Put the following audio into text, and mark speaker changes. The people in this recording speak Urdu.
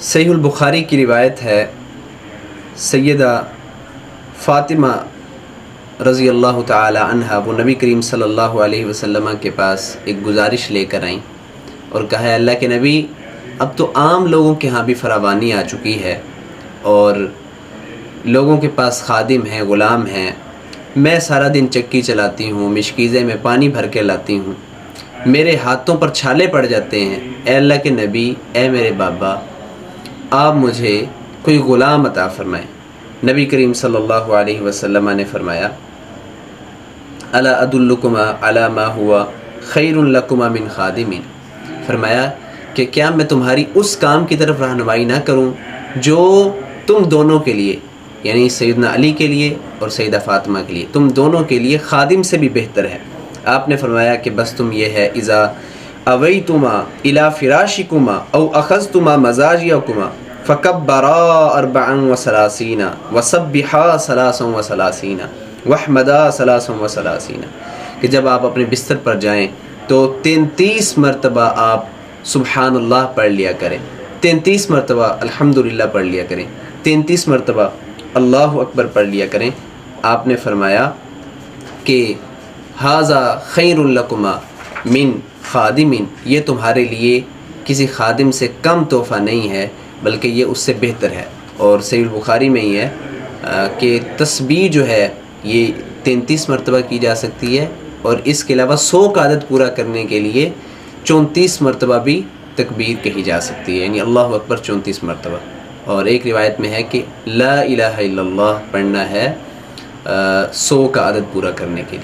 Speaker 1: صحیح البخاری کی روایت ہے، سیدہ فاطمہ رضی اللہ تعالی عنہا وہ نبی کریم صلی اللہ علیہ وسلم کے پاس ایک گزارش لے کر آئیں اور کہا ہے اللہ کے نبی، اب تو عام لوگوں کے ہاں بھی فراوانی آ چکی ہے اور لوگوں کے پاس خادم ہیں، غلام ہیں، میں سارا دن چکی چلاتی ہوں، مشکیزے میں پانی بھر کے لاتی ہوں، میرے ہاتھوں پر چھالے پڑ جاتے ہیں، اے اللہ کے نبی، اے میرے بابا، آپ مجھے کوئی غلام عطا فرمائیں۔ نبی کریم صلی اللہ علیہ وسلم نے فرمایا، الا ادلکما علی ما ہوا خیر لکما من خادم، فرمایا کہ کیا میں تمہاری اس کام کی طرف رہنمائی نہ کروں جو تم دونوں کے لیے، یعنی سیدنا علی کے لیے اور سیدہ فاطمہ کے لیے، تم دونوں کے لیے خادم سے بھی بہتر ہے۔ آپ نے فرمایا کہ بس تم یہ ہے، اذا اویتما الی فراشکما او اخذتما مزاجیکما فکبرا 34 وسبحا 33 وحمدا 33، کہ جب آپ اپنے بستر پر جائیں تو 33 مرتبہ آپ سبحان اللہ پڑھ لیا کریں، 33 مرتبہ الحمدللہ پڑھ لیا کریں، 33 مرتبہ اللہ اکبر پڑھ لیا کریں۔ آپ نے فرمایا کہ ھذا خیر لکما من خادم، یہ تمہارے لیے کسی خادم سے کم تحفہ نہیں ہے بلکہ یہ اس سے بہتر ہے۔ اور صحیح البخاری میں ہی ہے کہ تسبیح جو ہے یہ 33 مرتبہ کی جا سکتی ہے، اور اس کے علاوہ 100 کا عدد پورا کرنے کے لیے 34 مرتبہ بھی تکبیر کہی جا سکتی ہے، یعنی اللہ اکبر 34 مرتبہ۔ اور ایک روایت میں ہے کہ لا الہ الا اللہ پڑھنا ہے 100 کا عدد پورا کرنے کے لیے۔